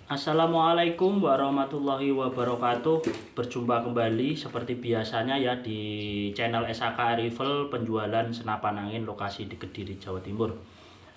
Assalamualaikum warahmatullahi wabarakatuh. Berjumpa kembali seperti biasanya ya di channel SAK Rival penjualan senapan angin lokasi di Kediri, Jawa Timur.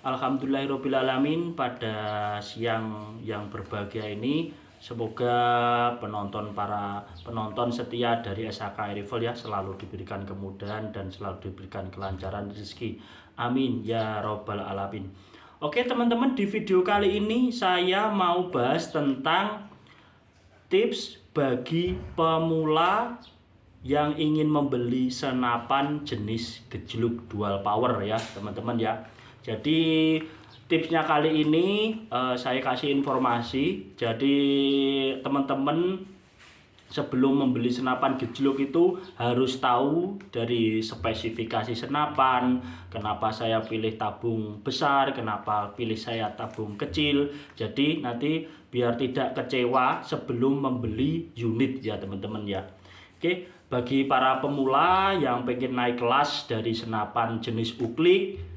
Alhamdulillahirobbilalamin, pada siang yang berbahagia ini semoga para penonton setia dari SAK Rival ya selalu diberikan kemudahan dan selalu diberikan kelancaran rezeki. Amin ya robbal alamin. Oke teman-teman, di video kali ini saya mau bahas tentang tips bagi pemula yang ingin membeli senapan jenis gejluk dual power ya teman-teman ya. Jadi tipsnya kali ini saya kasih informasi. Jadi teman-teman sebelum membeli senapan gejluk itu harus tahu dari spesifikasi senapan, kenapa saya pilih tabung besar, kenapa pilih saya tabung kecil. Jadi nanti biar tidak kecewa sebelum membeli unit ya teman-teman ya. Oke, bagi para pemula yang pengen naik kelas dari senapan jenis uklik,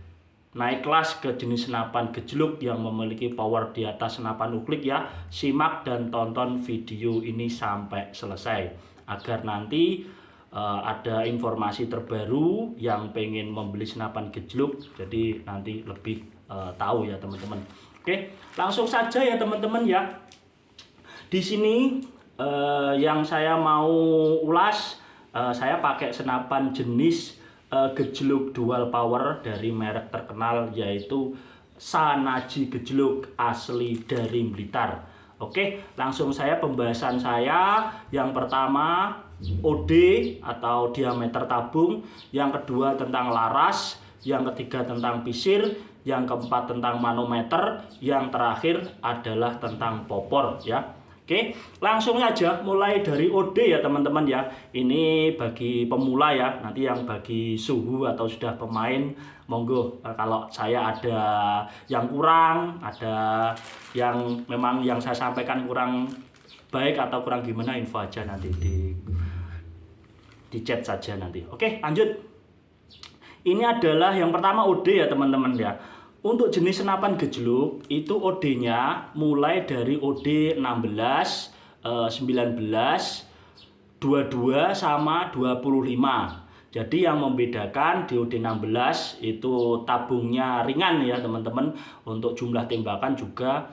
naik kelas ke jenis senapan gejluk yang memiliki power di atas senapan uklik ya, simak dan tonton video ini sampai selesai agar nanti ada informasi terbaru yang pengen membeli senapan gejluk, jadi nanti lebih tahu ya teman-teman. Oke, langsung saja ya teman-teman ya. Di sini yang saya mau ulas, saya pakai senapan jenis gejluk dual power dari merek terkenal yaitu Shanaji Gejluk asli dari Blitar. Oke, langsung saya pembahasan saya. Yang pertama OD atau diameter tabung, yang kedua tentang laras, yang ketiga tentang pisir, yang keempat tentang manometer, yang terakhir adalah tentang popor ya. Oke, langsung aja mulai dari OD ya teman-teman ya. Ini bagi pemula ya. Nanti yang bagi suhu atau sudah pemain, monggo kalau saya ada yang kurang, ada yang memang yang saya sampaikan kurang baik atau kurang gimana, info aja nanti di chat saja nanti. Oke, lanjut. Ini adalah yang pertama OD ya teman-teman ya. Untuk jenis senapan gejluk itu OD-nya mulai dari OD 16, 19, 22 sama 25. Jadi yang membedakan di OD 16 itu tabungnya ringan ya teman-teman. Untuk jumlah tembakan juga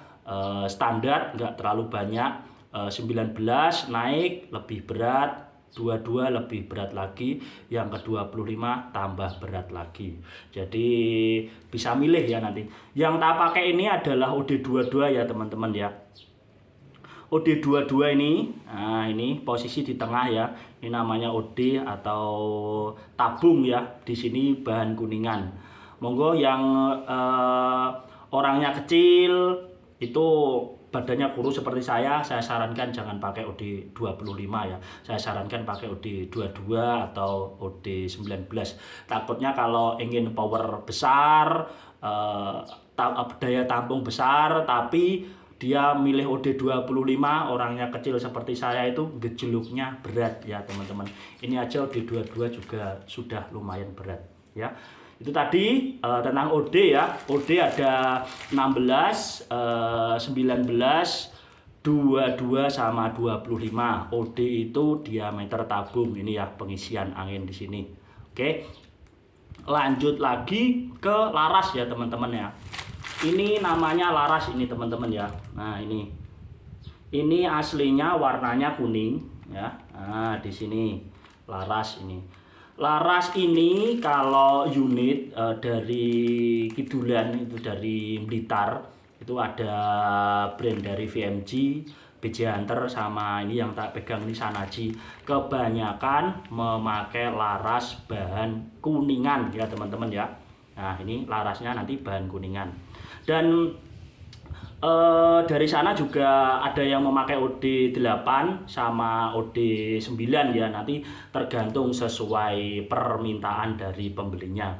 standar, nggak terlalu banyak. 19 naik lebih berat, 22 lebih berat lagi, yang ke-25 tambah berat lagi. Jadi bisa milih ya nanti. Yang tak pakai ini adalah OD22 ya teman-teman ya. OD22 ini, nah ini posisi di tengah ya. Ini namanya OD atau tabung ya. Di sini bahan kuningan. Monggo yang orangnya kecil itu badannya kurus seperti saya sarankan jangan pakai OD 25 ya. Saya sarankan pakai OD 22 atau OD 19. Takutnya kalau ingin power besar, daya tampung besar, tapi dia milih OD 25, orangnya kecil seperti saya itu gejluknya berat ya teman-teman. Ini aja OD 22 juga sudah lumayan berat ya. Itu tadi tentang OD ya. OD ada 16, 19, 22 sama 25. OD itu diameter tabung. Ini ya pengisian angin di sini. Oke. Lanjut lagi ke laras ya teman-teman ya. Ini namanya laras ini teman-teman ya. Nah, ini. Ini aslinya warnanya kuning ya. Nah, di sini laras ini. Laras ini kalau unit dari Kidulan, itu dari Blitar, itu ada brand dari VMG, BJ Hunter, sama ini yang tak pegang ini Shanaji. Kebanyakan memakai laras bahan kuningan ya teman-teman ya. Nah ini larasnya nanti bahan kuningan. Dan dari sana juga ada yang memakai OD 8 sama OD 9 ya, nanti tergantung sesuai permintaan dari pembelinya.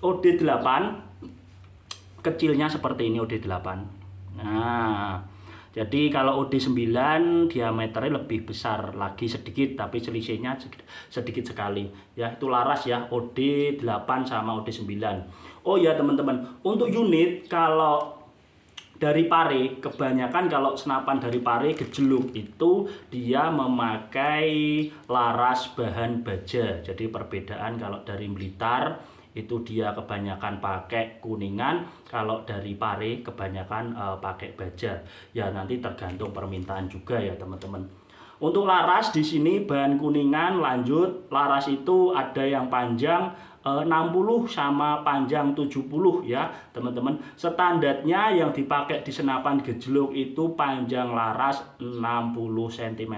OD 8 kecilnya seperti ini, OD 8. Nah, jadi kalau OD 9 diameternya lebih besar lagi sedikit, tapi selisihnya sedikit sekali. Ya, itu laras ya, OD 8 sama OD 9. Oh ya teman-teman, untuk unit kalau Dari pare, kebanyakan kalau senapan dari pare gejluk itu dia memakai laras bahan baja. Jadi perbedaan kalau dari Blitar itu dia kebanyakan pakai kuningan, kalau dari pare kebanyakan pakai baja. Ya nanti tergantung permintaan juga ya teman-teman. Untuk laras di sini bahan kuningan, lanjut laras itu ada yang panjang 60 sama panjang 70 ya teman-teman. Standarnya yang dipakai di senapan gejluk itu panjang laras 60 cm.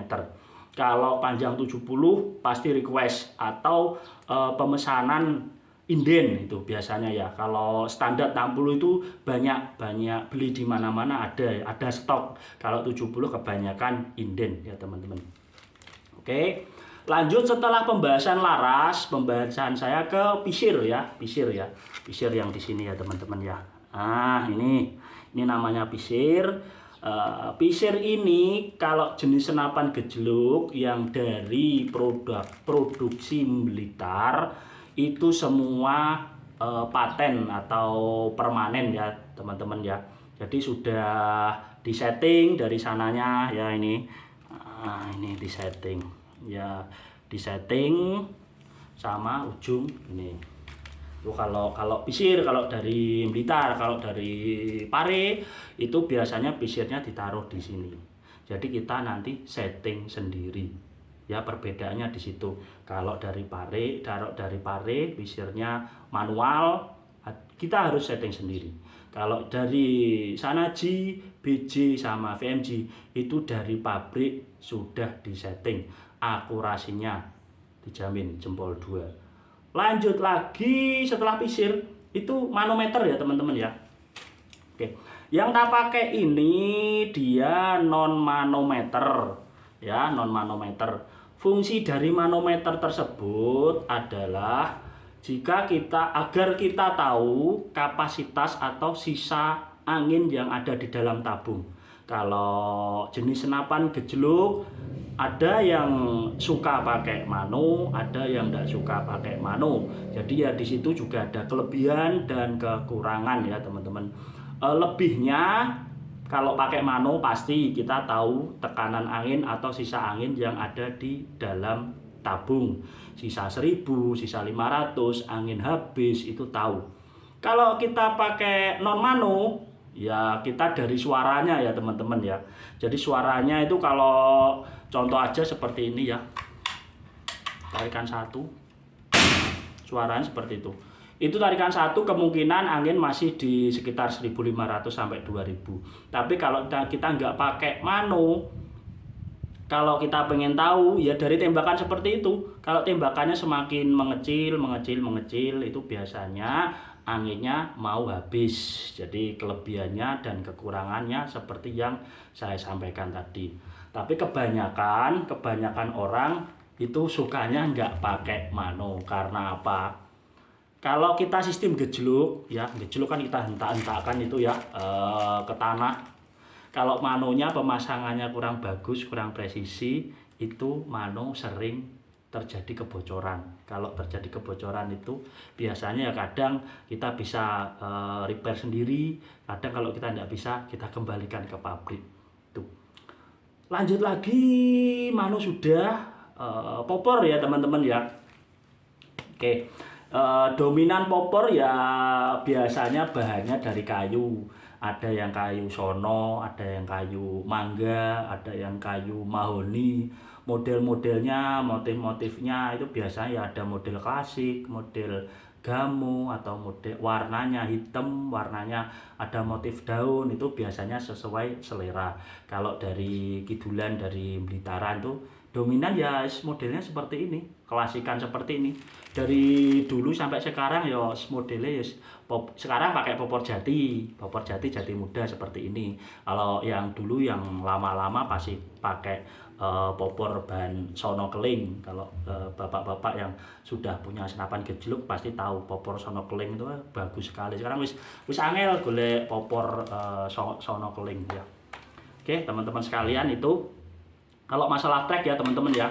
Kalau panjang 70 pasti request atau pemesanan inden itu biasanya ya. Kalau standar 60 itu banyak beli di mana-mana, ada stok. Kalau 70 kebanyakan inden ya teman-teman. Oke. Lanjut setelah pembahasan laras, pembahasan saya ke pisir ya, pisir yang di sini ya teman-teman ya. Nah ini namanya pisir. Pisir ini kalau jenis senapan gejluk yang dari produksi Blitar itu semua paten atau permanen ya teman-teman ya. Jadi sudah disetting dari sananya ya ini. Nah, ini disetting. Ya disetting sama ujung ini. Itu kalau pisir, kalau dari Blitar, kalau dari pare itu biasanya pisirnya ditaruh di sini. Jadi kita nanti setting sendiri. Ya perbedaannya di situ. Kalau dari pare pisirnya manual, kita harus setting sendiri. Kalau dari Sanaji, BJ sama VMG itu dari pabrik sudah disetting, akurasinya dijamin jempol 2. Lanjut lagi setelah pisir itu manometer ya teman-teman ya. Oke, yang tak pakai ini dia non manometer ya, non manometer. Fungsi dari manometer tersebut adalah agar kita tahu kapasitas atau sisa angin yang ada di dalam tabung. Kalau jenis senapan gejluk ada yang suka pakai mano, ada yang tidak suka pakai mano. Jadi ya di situ juga ada kelebihan dan kekurangan ya teman-teman. Lebihnya kalau pakai mano pasti kita tahu tekanan angin atau sisa angin yang ada di dalam tabung. Sisa 1000, sisa 500, angin habis itu tahu. Kalau kita pakai non mano ya kita dari suaranya ya teman-teman ya. Jadi suaranya itu kalau contoh aja seperti ini ya. Tarikan 1. Suaranya seperti itu. Itu tarikan 1 kemungkinan angin masih di sekitar 1500 sampai 2000. Tapi kalau kita nggak pakai mano, kalau kita pengen tahu ya dari tembakan seperti itu. Kalau tembakannya semakin mengecil itu biasanya anginnya mau habis. Jadi kelebihannya dan kekurangannya seperti yang saya sampaikan tadi. Tapi kebanyakan orang itu sukanya nggak pakai mano. Karena apa? Kalau kita sistem gejluk ya, gejluk kan kita hentak-hentakan itu ya ke tanah. Kalau manonya pemasangannya kurang bagus, kurang presisi, itu mano sering terjadi kebocoran. Kalau terjadi kebocoran itu biasanya ya kadang kita bisa repair sendiri, kadang kalau kita tidak bisa kita kembalikan ke pabrik. Tuh. Lanjut lagi, mano sudah popor ya teman-teman ya. Oke. Dominan popor ya biasanya bahannya dari kayu. Ada yang kayu sono, ada yang kayu mangga, ada yang kayu mahoni. Model-modelnya, motif-motifnya itu biasanya ya ada model klasik, model gamu, atau model warnanya hitam, warnanya ada motif daun, itu biasanya sesuai selera. Kalau dari kidulan, dari Blitaran tuh dominan ya modelnya seperti ini, klasikan seperti ini. Dari dulu sampai sekarang ya modelnya ya sekarang pakai popor jati muda seperti ini. Kalau yang dulu yang lama-lama pasti pakai popor bahan sono keling. Kalau bapak-bapak yang sudah punya senapan gejluk pasti tahu popor sono keling itu bagus sekali. Sekarang wis angel golek popor sono keling ya. Oke, teman-teman sekalian, itu kalau masalah track ya teman-teman ya.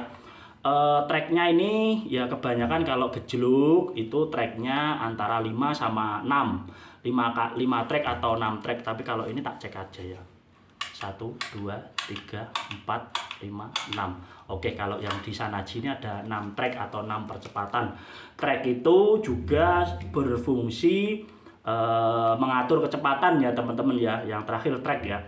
Tracknya ini ya kebanyakan kalau gejluk itu tracknya antara 5 sama 6. 5 track atau 6 track, tapi kalau ini tak cek aja ya. 1 2 3 4 5 6. Oke, kalau yang di Synology ini ada 6 track atau 6 percepatan. Track itu juga berfungsi mengatur kecepatan ya teman-teman ya. Yang terakhir track ya,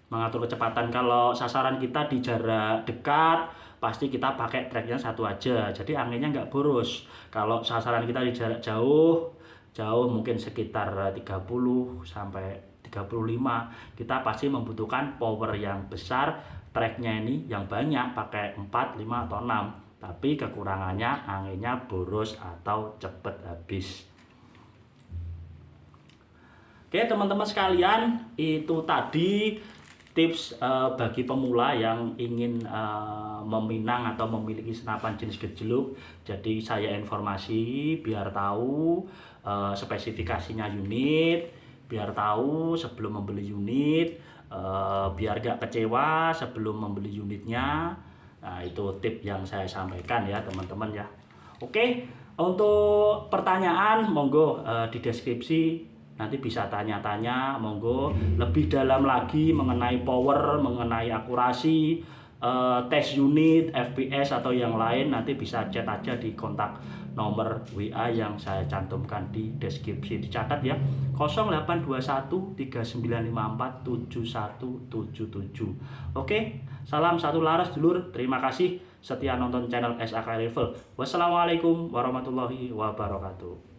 mengatur kecepatan. Kalau sasaran kita di jarak dekat, pasti kita pakai tracknya satu aja, jadi anginnya nggak boros. Kalau sasaran kita di jarak jauh mungkin sekitar 30 sampai 35, kita pasti membutuhkan power yang besar, tracknya ini yang banyak, pakai 4, 5 atau 6. Tapi kekurangannya anginnya boros atau cepet habis. Oke teman-teman sekalian, itu tadi tips bagi pemula yang ingin meminang atau memiliki senapan jenis gejluk. Jadi saya informasi biar tahu spesifikasinya unit, biar tahu sebelum membeli unit, biar gak kecewa sebelum membeli unitnya. Nah, itu tip yang saya sampaikan ya teman-teman ya. Oke, untuk pertanyaan monggo di deskripsi nanti bisa tanya-tanya, monggo lebih dalam lagi mengenai power, mengenai akurasi, tes unit, FPS atau yang lain, nanti bisa chat aja di kontak nomor WA yang saya cantumkan di deskripsi. Dicatat ya, 0821 3954 7177. Oke, salam satu laras dulur. Terima kasih setia nonton channel SAK Rifle. Wassalamualaikum warahmatullahi wabarakatuh.